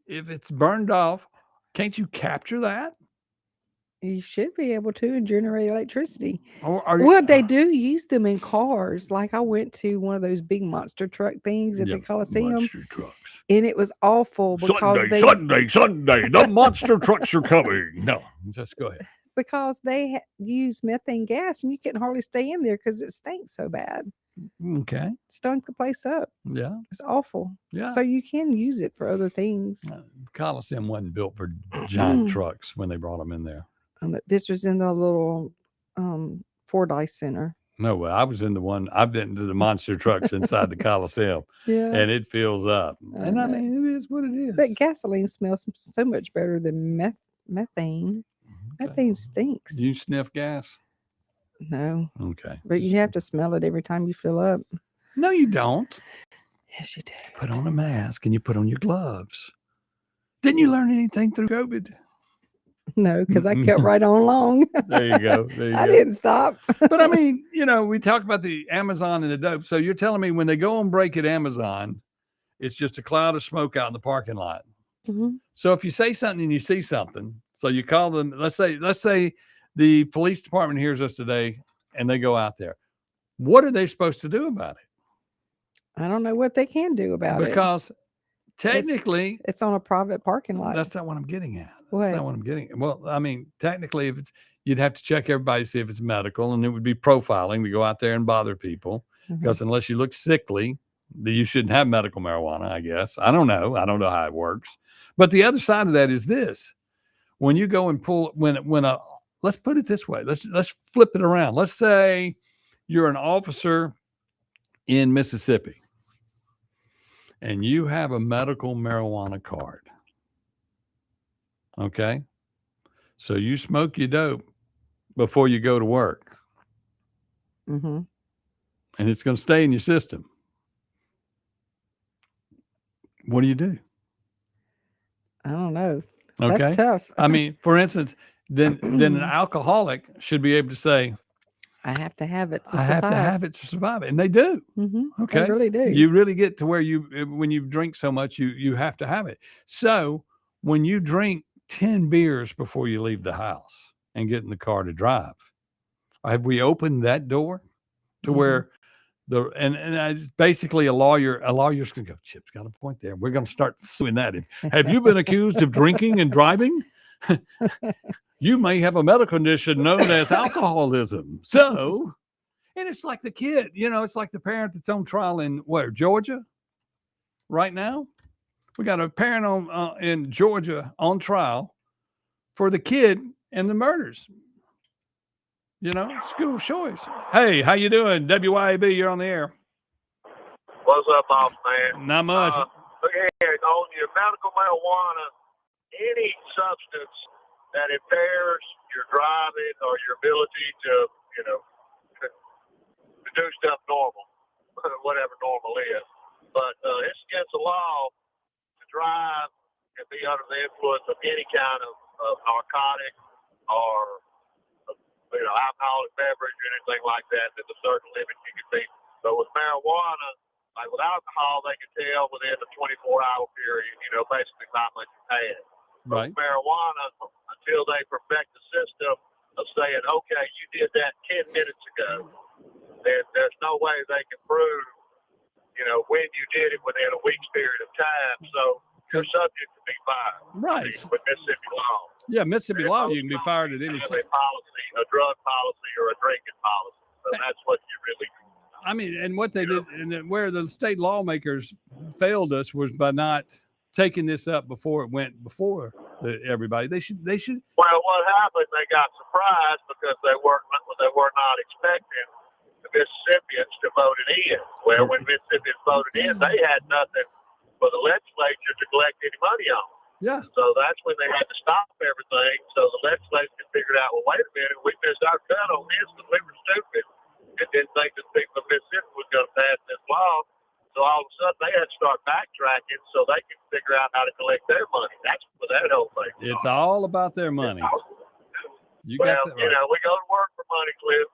if it's burned off, can't you capture that? You should be able to and generate electricity. Or Well, they do use them in cars. Like I went to one of those big monster truck things at the Coliseum. monster trucks. And it was awful because Sunday, the monster trucks are coming. No, just go ahead. because they use methane gas and you couldn't hardly stay in there because it stinks so bad. Okay. Stunk the place up. Yeah. It's awful. Yeah. So you can use it for other things. Coliseum wasn't built for giant trucks when they brought them in there. This was in the little Fordyce Center. No way. I was in the one. I've been to the monster trucks inside the Coliseum. Yeah. And it fills up. And I mean, it is what it is. But gasoline smells so much better than methane. Methane stinks. You sniff gas? No. Okay. But you have to smell it every time you fill up. No, you don't. Yes, you do. Put on a mask and you put on your gloves. Didn't you learn anything through COVID? No, because I kept right on long. There you go. There you I go. didn't stop. But I mean, you know, we talk about the Amazon and the dope. So you're telling me when they go on break at Amazon, it's just a cloud of smoke out in the parking lot. Mhm. So if you say something and you see something, so you call them, let's say the police department hears us today and they go out there. What are they supposed to do about it? I don't know what they can do about it. Because technically it's on a private parking lot. That's not what I'm getting at. What? That's not what I'm getting at. Well, I mean, technically, if it's, you'd have to check everybody to see if it's medical, and it would be profiling to go out there and bother people. Because unless you look sickly, you shouldn't have medical marijuana, I guess. I don't know. I don't know how it works. But the other side of that is this: when you go and pull, let's put it this way. Let's flip it around. Let's say you're an officer in Mississippi, and you have a medical marijuana card. Okay. So you smoke your dope before you go to work. Mm-hmm. And it's going to stay in your system. What do you do? I don't know. Okay. That's tough. I mean, for instance, then an alcoholic should be able to say, I have to have it to I survive. have to have it to survive. And they do. Mm-hmm. Okay. They really do. You really get to where when you drink so much, you have to have it. So when you drink 10 beers before you leave the house and get in the car to drive, have we opened that door to where and basically a lawyer's going to go, Chip's got a point there. We're going to start suing that. Have you been accused of drinking and driving? You may have a medical condition known as alcoholism. So, and it's like the kid, it's like the parent that's on trial in where, Georgia right now. We got a parent in Georgia on trial for the kid and the murders. School choice. Hey, how you doing? WYAB, you're on the air. What's up, boss man? Not much. Look here, on your medical marijuana, any substance that impairs your driving or your ability to, to do stuff normal, whatever normal is. But it's against the law to drive and be under the influence of any kind of narcotic or alcoholic beverage or anything like that. There's a certain limit you can be. So with marijuana, like with alcohol, they can tell within a 24-hour period, basically how much you had. Right. With marijuana, until they perfect the system of saying, okay, you did that 10 minutes ago, then there's no way they can prove, when you did it within a week's period of time. So you're subject to be fired. Right. With Mississippi law. Yeah, Mississippi law, you can be fired at any time. A drug policy or a drinking policy. So that's what you really do. I mean, and what they did, and then where the state lawmakers failed us was by not taking this up before it went before everybody. They should. Well, what happened? They got surprised because they were not expecting the the Mississippians to vote it in. Well, when Mississippians voted in, they had nothing for the legislature to collect any money on. Yeah. So that's when they had to stop everything. So the legislature figured out, well, wait a minute, we missed our cut on this because we were stupid and didn't think that people of Mississippi was going to pass this law. So all of a sudden they had to start backtracking so they could figure out how to collect their money. That's what that whole thing. It's all about their money. You well, got that right. You know, we go to work for money, Cliff,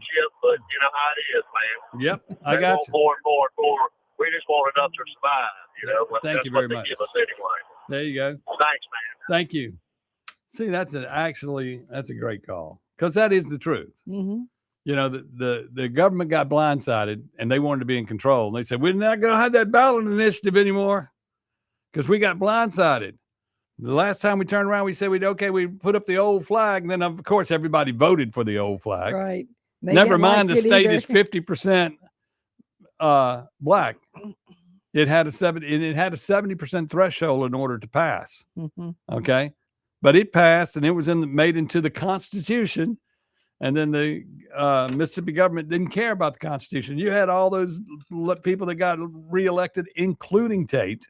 Chip, but you know how it is, man. Yep, I got you. More and more and more. We just want enough to survive, you know. But Thank that's you very what they much. give us anyway. There you go. Thanks, man. Thank you. See, that's a great call, because that is the truth. Mm-hmm. You know, the government got blindsided and they wanted to be in control. And they said, we're not going to have that ballot initiative anymore because we got blindsided. The last time we turned around, we said, we put up the old flag. And then, of course, everybody voted for the old flag. Right. Never mind the state is 50% black. It had a 70% threshold in order to pass. Mm-hmm. Okay. But it passed and it was made into the Constitution. And then the Mississippi government didn't care about the Constitution. You had all those people that got reelected, including Tate,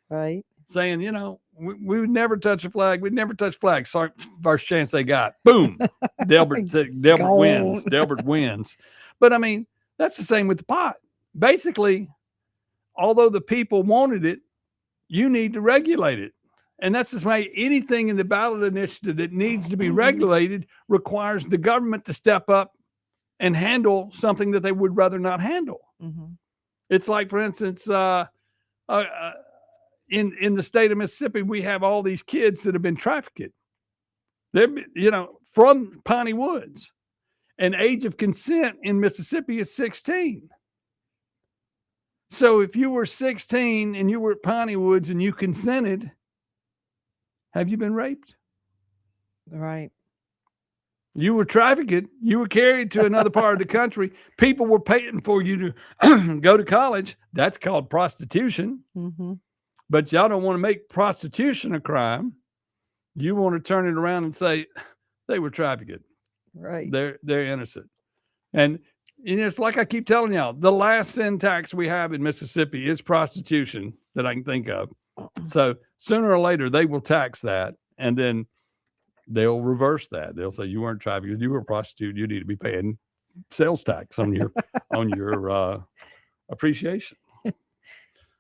right, saying, you know, we would never touch a flag. We'd never touch flags. Sorry, first chance they got. Boom. Delbert wins. Delbert wins. But I mean, that's the same with the pot. Basically, although the people wanted it, you need to regulate it. And that's just why anything in the ballot initiative that needs to be regulated requires the government to step up and handle something that they would rather not handle. Mm-hmm. It's like, for instance, in the state of Mississippi, we have all these kids that have been trafficked. They're, you know, from Piney Woods. And age of consent in Mississippi is 16. So if you were 16 and you were at Piney Woods and you consented, have you been raped? Right. You were trafficked. You were carried to another part of the country. People were paying for you to go to college. That's called prostitution. Mm-hmm. But y'all don't want to make prostitution a crime. You want to turn it around and say they were trafficked. Right. They're innocent. And it's like I keep telling y'all, the last sin tax we have in Mississippi is prostitution that I can think of. So sooner or later, they will tax that, and then they'll reverse that. They'll say you weren't trafficked, you were a prostitute. You need to be paying sales tax on your appreciation.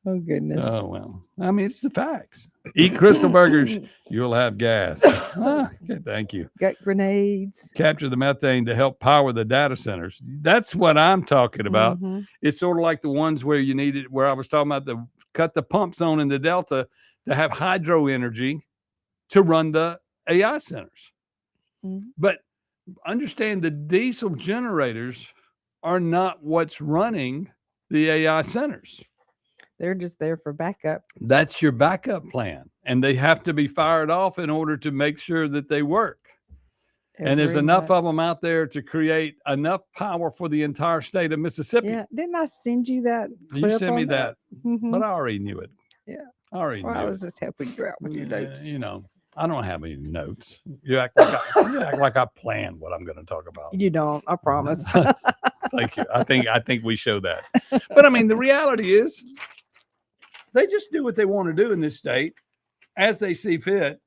Oh goodness. Oh well, I mean it's the facts. Eat Crystal Burgers, you'll have gas. Okay, thank you. Got grenades. Capture the methane to help power the data centers. That's what I'm talking about. Mm-hmm. It's sort of like the ones where you needed, where I was talking about cut the pumps on in the Delta to have hydro energy to run the AI centers. Mm-hmm. But understand the diesel generators are not what's running the AI centers. They're just there for backup. That's your backup plan. And they have to be fired off in order to make sure that they work. And there's enough of them out there to create enough power for the entire state of Mississippi. Yeah, didn't I send you that? You sent me that, Mm-hmm. but I already knew it. Yeah, I already knew I was it. just helping you out with your notes. You know, I don't have any notes. You act like I planned what I'm going to talk about. You don't. I promise. Thank you. I think we show that. But I mean, the reality is, they just do what they want to do in this state as they see fit.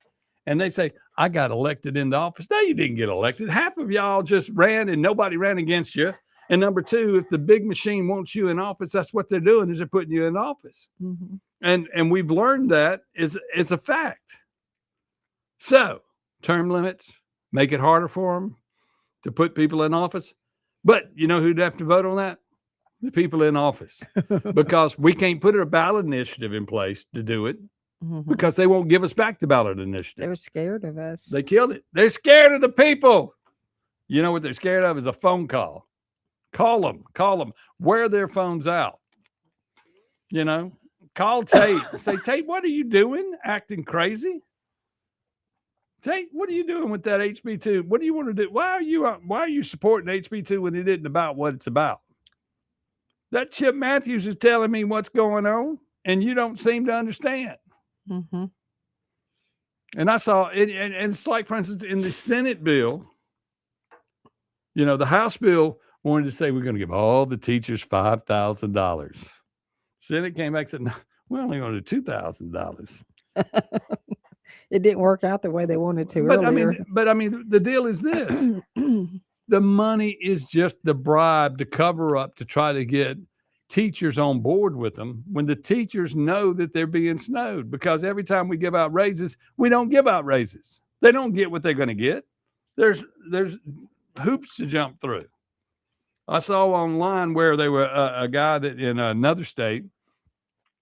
And they say, I got elected into office. No, you didn't get elected. Half of y'all just ran and nobody ran against you. And number two, if the big machine wants you in office, that's what they're doing, is they're putting you in office. Mm-hmm. And we've learned that is a fact. So term limits, make it harder for them to put people in office. But you know who'd have to vote on that? The people in office, because we can't put a ballot initiative in place to do it. Mm-hmm. Because they won't give us back the ballot initiative. They're scared of us. They killed it. They're scared of the people. You know what they're scared of is a phone call. Call them. Wear their phones out. You know, call Tate. Say, Tate, what are you doing? Acting crazy? Tate, what are you doing with that HB2? What do you want to do? Why are you supporting HB2 when it isn't about what it's about? That Chip Matthews is telling me what's going on, and you don't seem to understand. Mm-hmm. And I saw it, and it's like, for instance, in the Senate bill, you know, the House bill wanted to say we're going to give all the teachers $5,000. Senate came back and said, no, we're only going to do $2,000. It didn't work out the way they wanted to But earlier. I mean, the deal is this: the money is just the bribe to cover up to try to get teachers on board with them when the teachers know that they're being snowed, because every time we give out raises, we don't give out raises. They don't get what they're going to get. There's hoops to jump through. I saw online where they were a guy that in another state.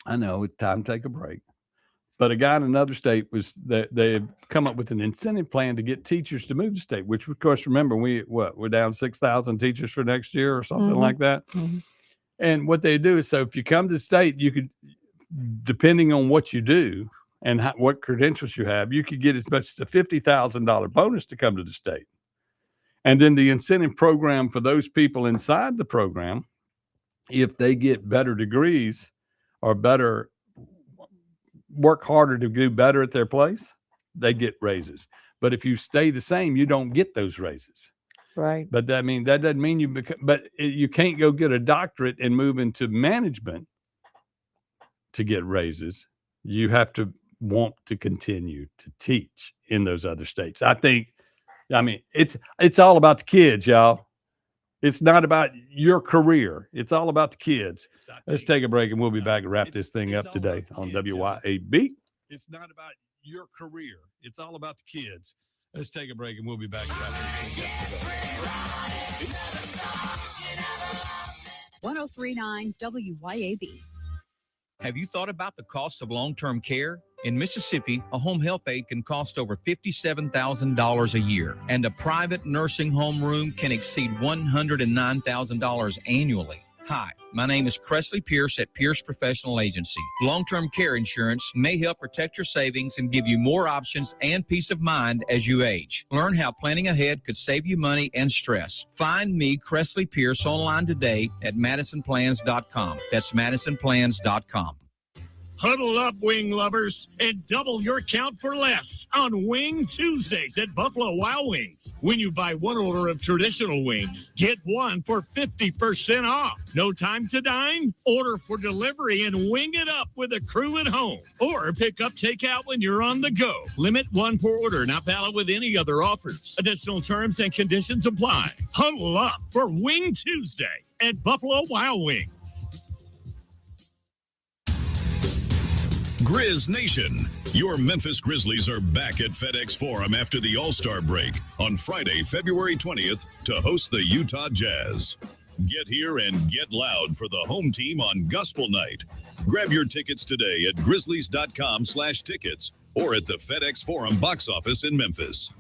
I know it's time to take a break, but a guy in another state was that they had come up with an incentive plan to get teachers to move to state, which of course, remember, we're down 6,000 teachers for next year or something like that. Mm-hmm. And what they do is, so if you come to the state, you could, depending on what you do and what credentials you have, you could get as much as a $50,000 bonus to come to the state. And then the incentive program for those people inside the program, if they get better degrees or work harder to do better at their place, they get raises. But if you stay the same, you don't get those raises. Right. But that doesn't mean you can't go get a doctorate and move into management to get raises. You have to want to continue to teach in those other states. It's all about the kids, y'all. It's not about your career. It's all about the kids. Let's take a break and we'll be back and wrap this thing up today on WYAB. It's not about your career. It's all about the kids. Let's take a break and we'll be back and wrap this thing up today. 1039 WYAB. Have you thought about the cost of long-term care? In Mississippi, a home health aide can cost over $57,000 a year, and a private nursing home room can exceed $109,000 annually. Hi, my name is Cressley Pierce at Pierce Professional Agency. Long-term care insurance may help protect your savings and give you more options and peace of mind as you age. Learn how planning ahead could save you money and stress. Find me, Cressley Pierce, online today at MadisonPlans.com. That's MadisonPlans.com. Huddle up, wing lovers, and double your count for less on Wing Tuesdays at Buffalo Wild Wings. When you buy one order of traditional wings, get one for 50% off. No time to dine? Order for delivery and wing it up with a crew at home. Or pick up takeout when you're on the go. Limit one per order, not valid with any other offers. Additional terms and conditions apply. Huddle up for Wing Tuesday at Buffalo Wild Wings. Grizz Nation, your Memphis Grizzlies are back at FedEx Forum after the All-Star break on Friday, February 20th to host the Utah Jazz. Get here and get loud for the home team on Gospel Night. Grab your tickets today at grizzlies.com/tickets or at the FedEx Forum box office in Memphis.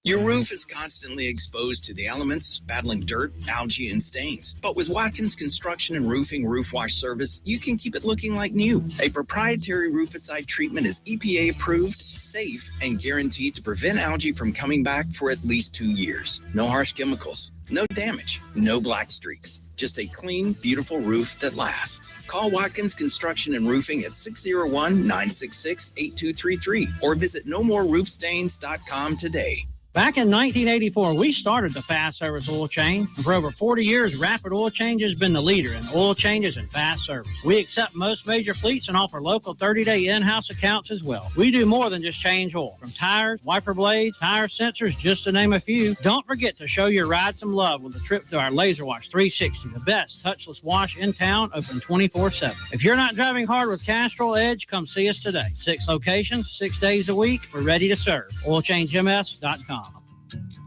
Your roof is constantly exposed to the elements, battling dirt, algae, and stains. But with Watkins Construction and Roofing Roof Wash Service, you can keep it looking like new. A proprietary rooficide treatment is EPA approved, safe, and guaranteed to prevent algae from coming back for at least 2 years. No harsh chemicals, no damage, no black streaks. Just a clean, beautiful roof that lasts. Call Watkins Construction and Roofing at 601-966-8233 or visit nomoreroofstains.com today. Back in 1984, we started the Fast Service Oil Change. And for over 40 years, Rapid Oil Change has been the leader in oil changes and fast service. We accept most major fleets and offer local 30-day in-house accounts as well. We do more than just change oil. From tires, wiper blades, tire sensors, just to name a few. Don't forget to show your ride some love with a trip to our Laser Wash 360, the best touchless wash in town, open 24/7. If you're not driving hard with Castrol Edge, come see us today. 6 locations, 6 days a week. We're ready to serve. OilChangeMS.com.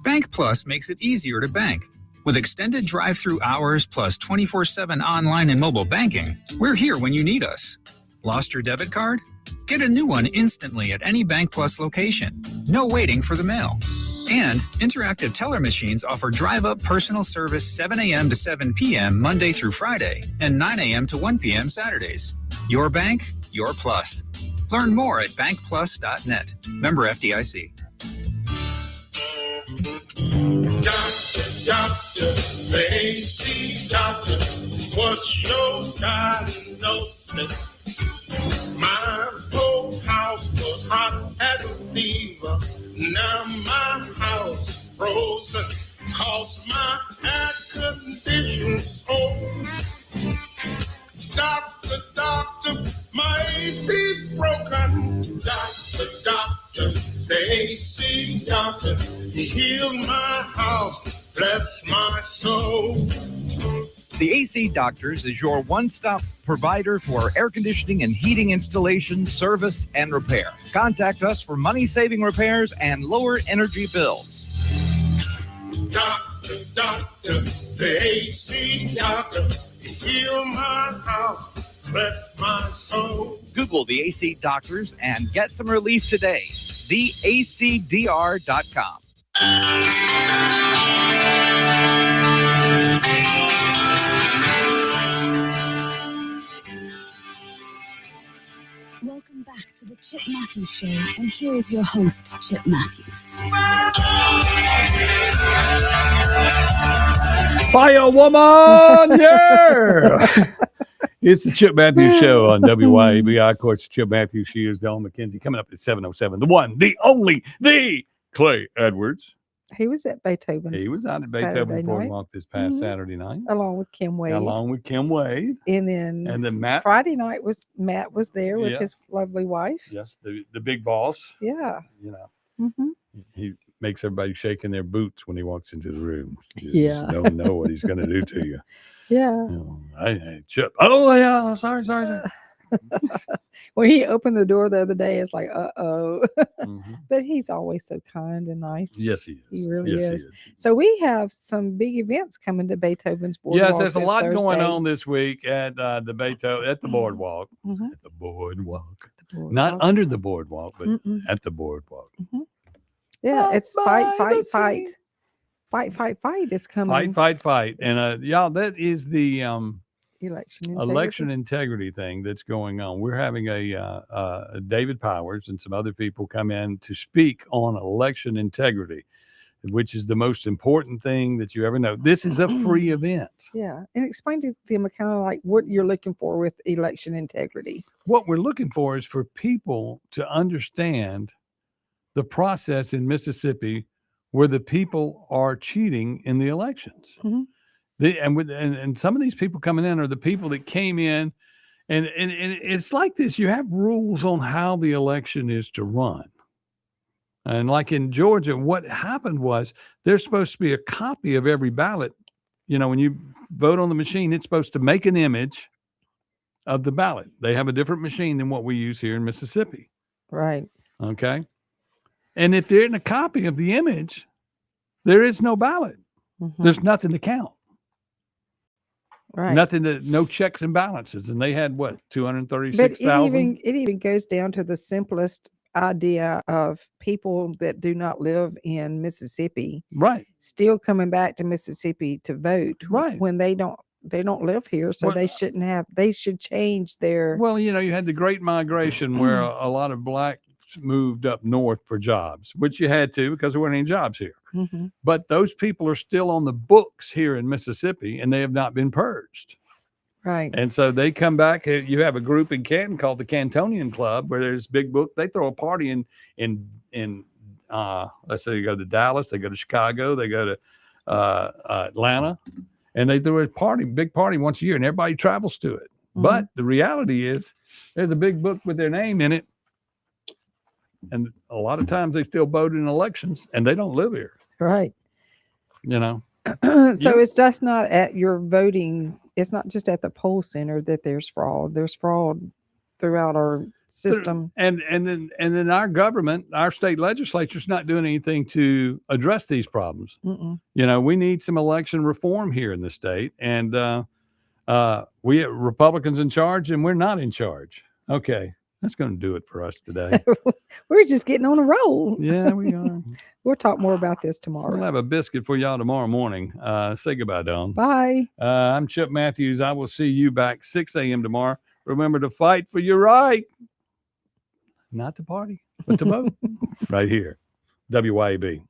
Bank Plus makes it easier to bank. With extended drive-through hours plus 24/7 online and mobile banking, we're here when you need us. Lost your debit card? Get a new one instantly at any Bank Plus location. No waiting for the mail. And interactive teller machines offer drive-up personal service 7 a.m. to 7 p.m. Monday through Friday and 9 a.m. to 1 p.m. Saturdays. Your bank, your plus. Learn more at bankplus.net. Member FDIC. Doctor, AC doctor, what's your diagnosis? My folks clothes, cause my air conditioner's home. Doctor, doctor, my AC's broken. Doctor, doctor, the AC doctor, he healed my house, bless my soul. The AC Doctors is your one-stop provider for air conditioning and heating installation, service, and repair. Contact us for money-saving repairs and lower energy bills. Doctor, doctor, the AC doctor, he healed my house, bless my soul. Google the AC Doctors and get some relief today. TheACDR.com. Welcome back to the Chip Matthews Show, and here is your host, Chip Matthews. Fire woman, yeah! It's the Chip Matthews Show on WYAB. Of course, Chip Matthews, she is Dawn McKenzie. Coming up at 7:07, the one, the only, the Clay Edwards. He was at Beethoven's. He was out at Saturday Beethoven's night. Boardwalk this past Saturday night. Along with Kim Wade. And then Matt. Friday night Matt was there with Yeah. his lovely wife. Yes, the big boss. Yeah. You know, Mm-hmm. he makes everybody shake in their boots when he walks into the room. You Yeah. just don't know what he's going to do to you. Yeah. You know, hey, Chip. Oh, yeah. Sorry. When he opened the door the other day, it's like, uh-oh. But he's always so kind and nice. Yes, he is. He really Yes, he is. So we have some big events coming to Beethoven's Boardwalk. Yes, there's a this lot going Thursday. on this week at the Beethoven at the boardwalk. Mhm. At the boardwalk. boardwalk. Not under the boardwalk, but Mm-mm. at the boardwalk. Yeah, it's fight. It's coming. Fight. And y'all, that is the Election election integrity thing that's going on. We're having a David Powers and some other people come in to speak on election integrity, which is the most important thing that you ever know. This is a free event. Yeah, and explain to them kind of like what you're looking for with election integrity. What we're looking for is for people to understand the process in Mississippi where the people are cheating in the elections. Mm-hmm. And some of these people coming in are the people that came in, and it's like this. You have rules on how the election is to run. And like in Georgia, what happened was there's supposed to be a copy of every ballot. You know, when you vote on the machine, it's supposed to make an image of the ballot. They have a different machine than what we use here in Mississippi. Right. Okay. And if there isn't a copy of the image, there is no ballot. Mm-hmm. There's nothing to count. Right. No checks and balances. And they had what, But 236,000? it even goes down to the simplest idea of people that do not live in Mississippi, Right. still coming back to Mississippi to vote, Right. when they don't live here, so Well, they should change their. Well, you know, you had the Great Migration where a lot of blacks moved up north for jobs, which you had to because there weren't any jobs here. Mm-hmm. But those people are still on the books here in Mississippi, and they have not been purged. Right. And so they come back. You have a group in Canton called the Cantonian Club, where there's big book. They throw a party in let's say they go to Dallas, they go to Chicago, they go to Atlanta, and they throw a big party once a year, and everybody travels to it. Mm-hmm. But the reality is, there's a big book with their name in it, and a lot of times they still vote in elections, and they don't live here. Right. You know. So it's just not at your voting. It's not just at the poll center that there's fraud. There's fraud throughout our system. And then our government, our state legislature's not doing anything to address these problems. Mm-mm. You know, we need some election reform here in the state, and we have Republicans in charge, and we're not in charge. Okay, that's going to do it for us today. We're just getting on a roll. Yeah, we are. We'll talk more about this tomorrow. We'll have a biscuit for y'all tomorrow morning. Say goodbye, Dawn. Bye. I'm Chip Matthews. I will see you back 6 a.m. tomorrow. Remember to fight for your right. Not to party, but to vote. Right here. WYAB.